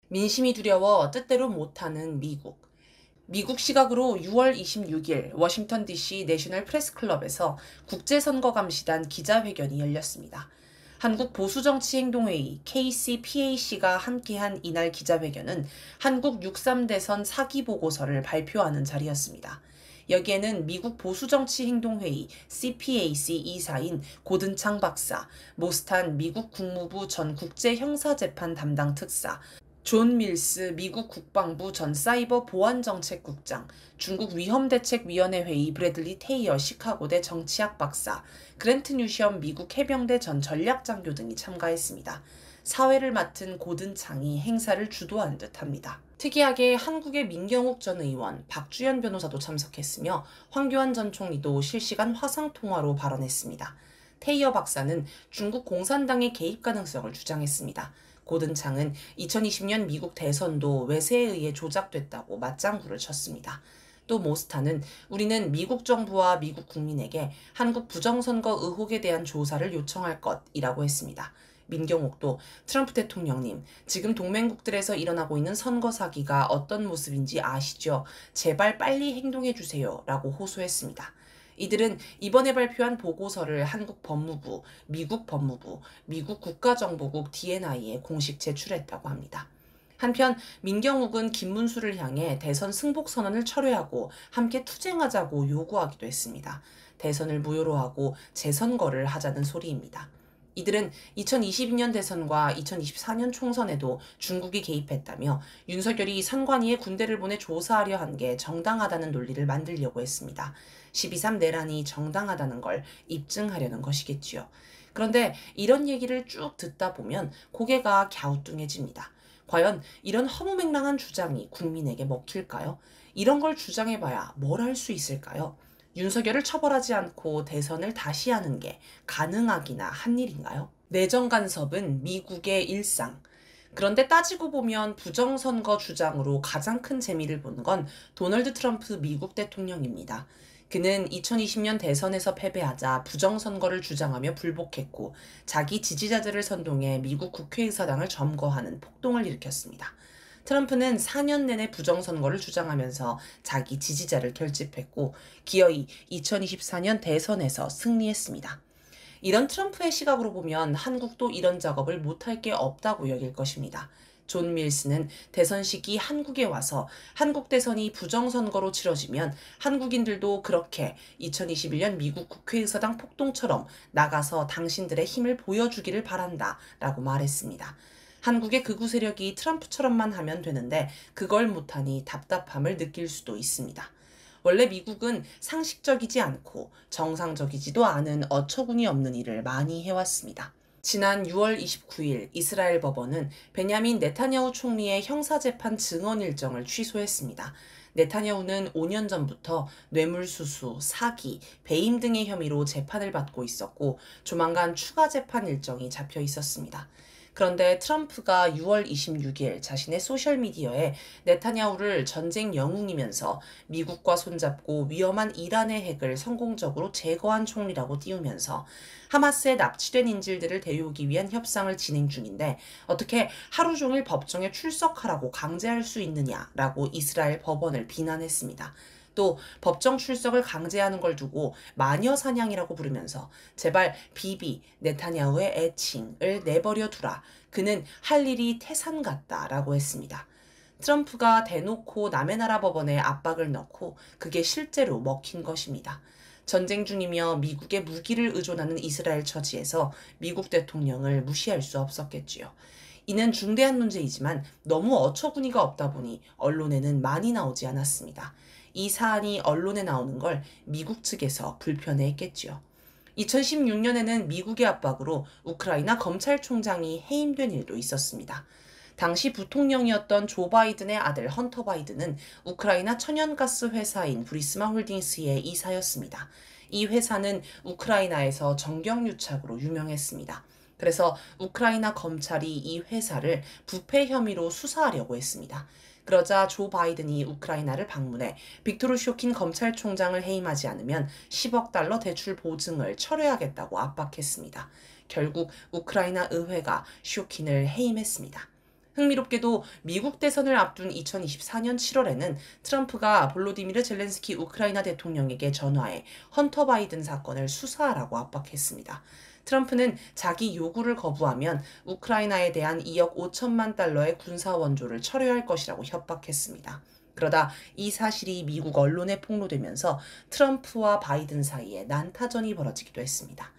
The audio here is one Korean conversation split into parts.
민심이 두려워 뜻대로 못하는 미국. 미국 시각으로 6월 26일 워싱턴 DC 내셔널 프레스클럽에서 국제선거감시단 기자회견이 열렸습니다. 한국보수정치행동회의 KCPAC가 함께한 이날 기자회견은 한국 6.3 대선 사기 보고서를 발표하는 자리였습니다. 여기에는 미국 보수정치행동회의 CPAC 이사인 고든창 박사, 모스탄 미국 국무부 전 국제형사재판 담당 특사, 존 밀스 미국 국방부 전 사이버 보안정책국장, 중국 위험대책위원회 회의 브래들리 테이어 시카고대 정치학 박사, 그랜트 뉴시엄 미국 해병대 전 전략장교 등이 참가했습니다. 사회를 맡은 고든창이 행사를 주도한 듯합니다. 특이하게 한국의 민경욱 전 의원, 박주연 변호사도 참석했으며 황교안 전 총리도 실시간 화상통화로 발언했습니다. 테이어 박사는 중국 공산당의 개입 가능성을 주장했습니다. 고든창은 2020년 미국 대선도 외세에 의해 조작됐다고 맞장구를 쳤습니다. 또 모스타는 우리는 미국 정부와 미국 국민에게 한국 부정선거 의혹에 대한 조사를 요청할 것이라고 했습니다. 민경욱도 트럼프 대통령님, 지금 동맹국들에서 일어나고 있는 선거 사기가 어떤 모습인지 아시죠? 제발 빨리 행동해 주세요. 라고 호소했습니다. 이들은 이번에 발표한 보고서를 한국 법무부, 미국 법무부, 미국 국가정보국 DNI에 공식 제출했다고 합니다. 한편 민경욱은 김문수를 향해 대선 승복 선언을 철회하고 함께 투쟁하자고 요구하기도 했습니다. 대선을 무효로 하고 재선거를 하자는 소리입니다. 이들은 2022년 대선과 2024년 총선에도 중국이 개입했다며 윤석열이 선관위에 군대를 보내 조사하려 한 게 정당하다는 논리를 만들려고 했습니다. 12.3 내란이 정당하다는 걸 입증하려는 것이겠지요. 그런데 이런 얘기를 쭉 듣다 보면 고개가 갸우뚱해집니다. 과연 이런 허무맹랑한 주장이 국민에게 먹힐까요? 이런 걸 주장해봐야 뭘 할 수 있을까요? 윤석열을 처벌하지 않고 대선을 다시 하는 게 가능하기나 한 일인가요? 내정 간섭은 미국의 일상. 그런데 따지고 보면 부정선거 주장으로 가장 큰 재미를 본 건 도널드 트럼프 미국 대통령입니다. 그는 2020년 대선에서 패배하자 부정선거를 주장하며 불복했고 자기 지지자들을 선동해 미국 국회의사당을 점거하는 폭동을 일으켰습니다. 트럼프는 4년 내내 부정선거를 주장하면서 자기 지지자를 결집했고 기어이 2024년 대선에서 승리했습니다. 이런 트럼프의 시각으로 보면 한국도 이런 작업을 못할 게 없다고 여길 것입니다. 존 밀스는 대선 시기 한국에 와서 한국 대선이 부정선거로 치러지면 한국인들도 그렇게 2021년 미국 국회의사당 폭동처럼 나가서 당신들의 힘을 보여주기를 바란다 라고 말했습니다. 한국의 극우 세력이 트럼프처럼만 하면 되는데 그걸 못하니 답답함을 느낄 수도 있습니다. 원래 미국은 상식적이지 않고 정상적이지도 않은 어처구니 없는 일을 많이 해왔습니다. 지난 6월 29일 이스라엘 법원은 베냐민 네타냐후 총리의 형사재판 증언 일정을 취소했습니다. 네타냐후는 5년 전부터 뇌물수수, 사기, 배임 등의 혐의로 재판을 받고 있었고 조만간 추가 재판 일정이 잡혀 있었습니다. 그런데 트럼프가 6월 26일 자신의 소셜미디어에 네타냐후를 전쟁 영웅이면서 미국과 손잡고 위험한 이란의 핵을 성공적으로 제거한 총리라고 띄우면서 하마스에 납치된 인질들을 데려오기 위한 협상을 진행 중인데 어떻게 하루 종일 법정에 출석하라고 강제할 수 있느냐라고 이스라엘 법원을 비난했습니다. 또 법정 출석을 강제하는 걸 두고 마녀 사냥이라고 부르면서 제발 비비 네타냐후의 애칭을 내버려 두라. 그는 할 일이 태산 같다라고 했습니다. 트럼프가 대놓고 남의 나라 법원에 압박을 넣고 그게 실제로 먹힌 것입니다. 전쟁 중이며 미국의 무기를 의존하는 이스라엘 처지에서 미국 대통령을 무시할 수 없었겠지요. 이는 중대한 문제이지만 너무 어처구니가 없다 보니 언론에는 많이 나오지 않았습니다. 이 사안이 언론에 나오는 걸 미국 측에서 불편해했겠지요. 2016년에는 미국의 압박으로 우크라이나 검찰총장이 해임된 일도 있었습니다. 당시 부통령이었던 조 바이든의 아들 헌터 바이든은 우크라이나 천연가스 회사인 브리스마 홀딩스의 이사였습니다. 이 회사는 우크라이나에서 정경유착으로 유명했습니다. 그래서 우크라이나 검찰이 이 회사를 부패 혐의로 수사하려고 했습니다. 그러자 조 바이든이 우크라이나를 방문해 빅토르 쇼킨 검찰총장을 해임하지 않으면 10억 달러 대출 보증을 철회하겠다고 압박했습니다. 결국 우크라이나 의회가 쇼킨을 해임했습니다. 흥미롭게도 미국 대선을 앞둔 2024년 7월에는 트럼프가 볼로디미르 젤렌스키 우크라이나 대통령에게 전화해 헌터 바이든 사건을 수사하라고 압박했습니다. 트럼프는 자기 요구를 거부하면 우크라이나에 대한 2억 5천만 달러의 군사 원조를 철회할 것이라고 협박했습니다. 그러다 이 사실이 미국 언론에 폭로되면서 트럼프와 바이든 사이에 난타전이 벌어지기도 했습니다.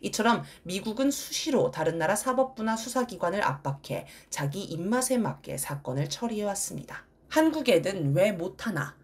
이처럼 미국은 수시로 다른 나라 사법부나 수사기관을 압박해 자기 입맛에 맞게 사건을 처리해왔습니다. 한국에는 왜 못하나?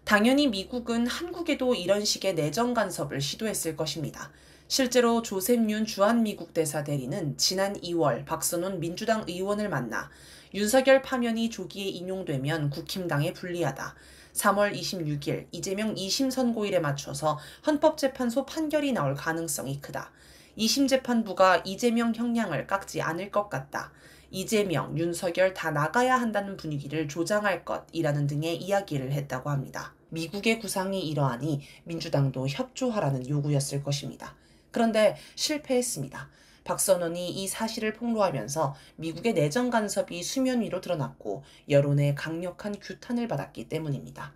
당연히 미국은 한국에도 이런 식의 내정 간섭을 시도했을 것입니다. 실제로 조셉 윤 주한미국 대사 대리는 지난 2월 박선원 민주당 의원을 만나 윤석열 파면이 조기에 인용되면 국힘당에 불리하다. 3월 26일 이재명 2심 선고일에 맞춰서 헌법재판소 판결이 나올 가능성이 크다. 2심 재판부가 이재명 형량을 깎지 않을 것 같다. 이재명, 윤석열 다 나가야 한다는 분위기를 조장할 것이라는 등의 이야기를 했다고 합니다. 미국의 구상이 이러하니 민주당도 협조하라는 요구였을 것입니다. 그런데 실패했습니다. 박선원이 이 사실을 폭로하면서 미국의 내정 간섭이 수면 위로 드러났고 여론의 강력한 규탄을 받았기 때문입니다.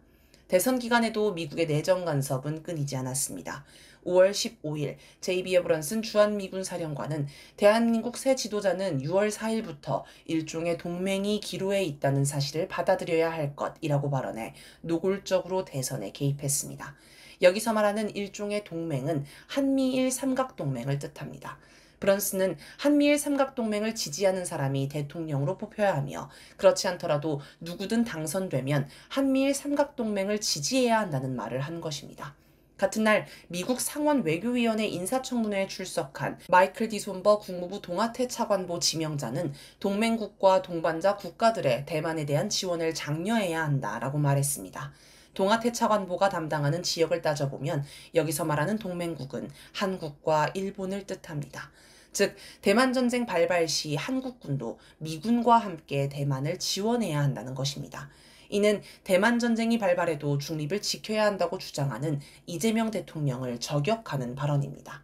대선 기간에도 미국의 내정 간섭은 끊이지 않았습니다. 5월 15일 JB 에브런슨 주한미군 사령관은 대한민국 새 지도자는 6월 4일부터 일종의 동맹이 기로에 있다는 사실을 받아들여야 할 것이라고 발언해 노골적으로 대선에 개입했습니다. 여기서 말하는 일종의 동맹은 한미일 삼각동맹을 뜻합니다. 브런슨은 한미일 삼각동맹을 지지하는 사람이 대통령으로 뽑혀야 하며 그렇지 않더라도 누구든 당선되면 한미일 삼각동맹을 지지해야 한다는 말을 한 것입니다. 같은 날 미국 상원 외교위원회 인사청문회에 출석한 마이클 디손버 국무부 동아태 차관보 지명자는 동맹국과 동반자 국가들의 대만에 대한 지원을 장려해야 한다라고 말했습니다. 동아태 차관보가 담당하는 지역을 따져보면 여기서 말하는 동맹국은 한국과 일본을 뜻합니다. 즉 대만전쟁 발발 시 한국군도 미군과 함께 대만을 지원해야 한다는 것입니다. 이는 대만전쟁이 발발해도 중립을 지켜야 한다고 주장하는 이재명 대통령을 저격하는 발언입니다.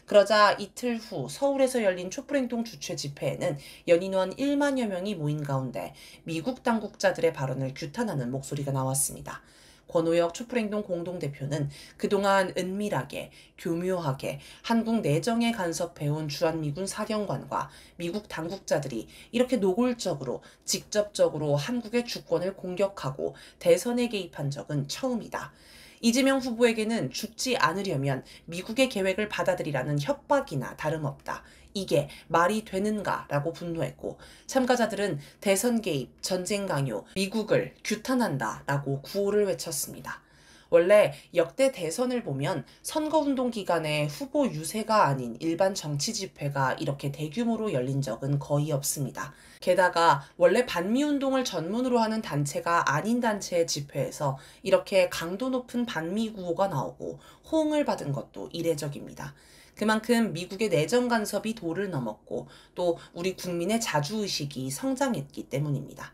그러자 이틀 후 서울에서 열린 촛불행동 주최 집회에는 연인원 1만여 명이 모인 가운데 미국 당국자들의 발언을 규탄하는 목소리가 나왔습니다. 권오혁 촛불행동 공동대표는 그동안 은밀하게, 교묘하게 한국 내정에 간섭해온 주한미군 사령관과 미국 당국자들이 이렇게 노골적으로, 직접적으로 한국의 주권을 공격하고 대선에 개입한 적은 처음이다. 이재명 후보에게는 죽지 않으려면 미국의 계획을 받아들이라는 협박이나 다름없다. 이게 말이 되는가라고 분노했고 참가자들은 대선 개입, 전쟁 강요, 미국을 규탄한다라고 구호를 외쳤습니다. 원래 역대 대선을 보면 선거운동 기간에 후보 유세가 아닌 일반 정치 집회가 이렇게 대규모로 열린 적은 거의 없습니다. 게다가 원래 반미운동을 전문으로 하는 단체가 아닌 단체의 집회에서 이렇게 강도 높은 반미 구호가 나오고 호응을 받은 것도 이례적입니다. 그만큼 미국의 내정 간섭이 도를 넘었고 또 우리 국민의 자주의식이 성장했기 때문입니다.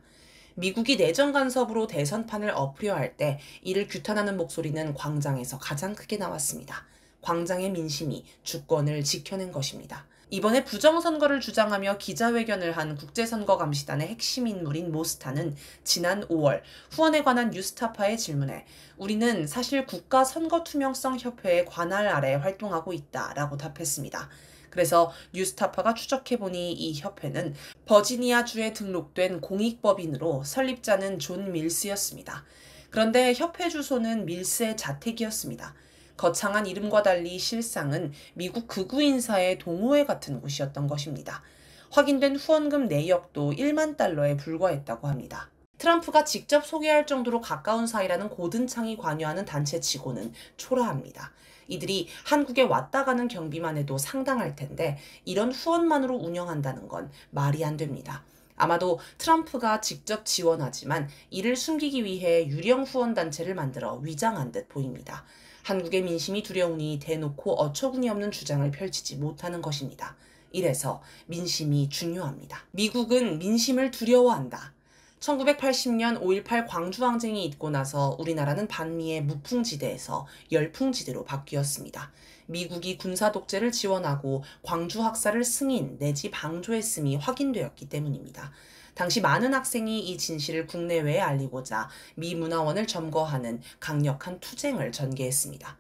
미국이 내정 간섭으로 대선판을 엎으려 할 때 이를 규탄하는 목소리는 광장에서 가장 크게 나왔습니다. 광장의 민심이 주권을 지켜낸 것입니다. 이번에 부정선거를 주장하며 기자회견을 한 국제선거감시단의 핵심 인물인 모스타는 지난 5월 후원에 관한 뉴스타파의 질문에 우리는 사실 국가선거투명성협회의 관할 아래 활동하고 있다라고 답했습니다. 그래서 뉴스타파가 추적해보니 이 협회는 버지니아주에 등록된 공익법인으로 설립자는 존 밀스였습니다. 그런데 협회 주소는 밀스의 자택이었습니다. 거창한 이름과 달리 실상은 미국 극우 인사의 동호회 같은 곳이었던 것입니다. 확인된 후원금 내역도 1만 달러에 불과했다고 합니다. 트럼프가 직접 소개할 정도로 가까운 사이라는 고든창이 관여하는 단체치고는 초라합니다. 이들이 한국에 왔다 가는 경비만 해도 상당할 텐데 이런 후원만으로 운영한다는 건 말이 안 됩니다. 아마도 트럼프가 직접 지원하지만 이를 숨기기 위해 유령 후원단체를 만들어 위장한 듯 보입니다. 한국의 민심이 두려우니 대놓고 어처구니 없는 주장을 펼치지 못하는 것입니다. 이래서 민심이 중요합니다. 미국은 민심을 두려워한다. 1980년 5.18 광주항쟁이 있고 나서 우리나라는 반미의 무풍지대에서 열풍지대로 바뀌었습니다. 미국이 군사 독재를 지원하고 광주 학살을 승인 내지 방조했음이 확인되었기 때문입니다. 당시 많은 학생이 이 진실을 국내외에 알리고자 미 문화원을 점거하는 강력한 투쟁을 전개했습니다.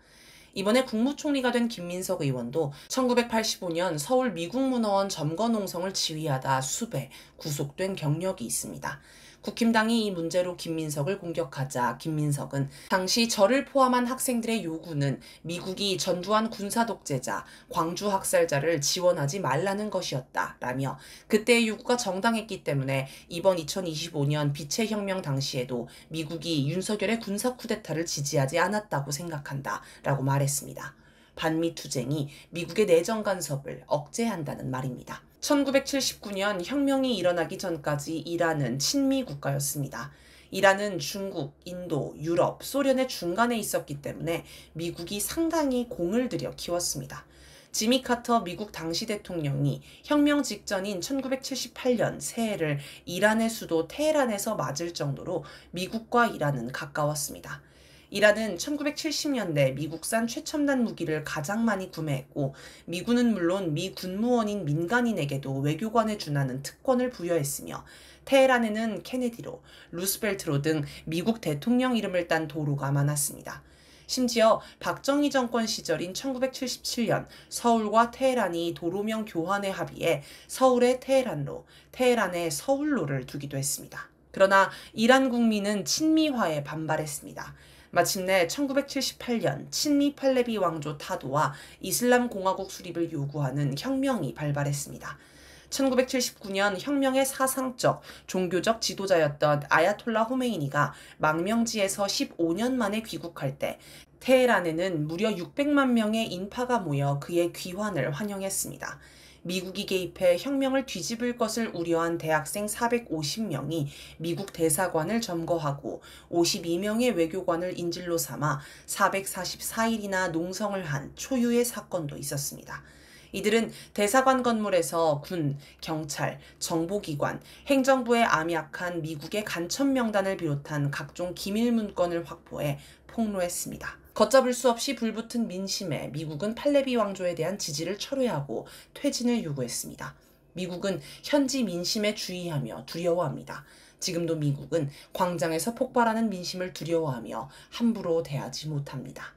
이번에 국무총리가 된 김민석 의원도 1985년 서울 미국문화원 점거 농성을 지휘하다 수배, 구속된 경력이 있습니다. 국힘당이 이 문제로 김민석을 공격하자 김민석은 당시 저를 포함한 학생들의 요구는 미국이 전두환 군사독재자, 광주 학살자를 지원하지 말라는 것이었다 라며 그때의 요구가 정당했기 때문에 이번 2025년 빛의 혁명 당시에도 미국이 윤석열의 군사 쿠데타를 지지하지 않았다고 생각한다 라고 말했습니다. 반미 투쟁이 미국의 내정 간섭을 억제한다는 말입니다. 1979년 혁명이 일어나기 전까지 이란은 친미 국가였습니다. 이란은 중국, 인도, 유럽, 소련의 중간에 있었기 때문에 미국이 상당히 공을 들여 키웠습니다. 지미 카터 미국 당시 대통령이 혁명 직전인 1978년 새해를 이란의 수도 테헤란에서 맞을 정도로 미국과 이란은 가까웠습니다. 이란은 1970년대 미국산 최첨단 무기를 가장 많이 구매했고 미군은 물론 미 군무원인 민간인에게도 외교관에 준하는 특권을 부여했으며 테헤란에는 케네디로, 루스벨트로 등 미국 대통령 이름을 딴 도로가 많았습니다. 심지어 박정희 정권 시절인 1977년 서울과 테헤란이 도로명 교환에 합의해 서울의 테헤란로, 테헤란의 서울로를 두기도 했습니다. 그러나 이란 국민은 친미화에 반발했습니다. 마침내 1978년 친미 팔레비 왕조 타도와 이슬람 공화국 수립을 요구하는 혁명이 발발했습니다. 1979년 혁명의 사상적, 종교적 지도자였던 아야톨라 호메이니가 망명지에서 15년 만에 귀국할 때 테헤란에는 무려 600만 명의 인파가 모여 그의 귀환을 환영했습니다. 미국이 개입해 혁명을 뒤집을 것을 우려한 대학생 450명이 미국 대사관을 점거하고 52명의 외교관을 인질로 삼아 444일이나 농성을 한 초유의 사건도 있었습니다. 이들은 대사관 건물에서 군, 경찰, 정보기관, 행정부에 암약한 미국의 간첩 명단을 비롯한 각종 기밀 문건을 확보해 폭로했습니다. 걷잡을 수 없이 불붙은 민심에 미국은 팔레비 왕조에 대한 지지를 철회하고 퇴진을 요구했습니다. 미국은 현지 민심에 주의하며 두려워합니다. 지금도 미국은 광장에서 폭발하는 민심을 두려워하며 함부로 대하지 못합니다.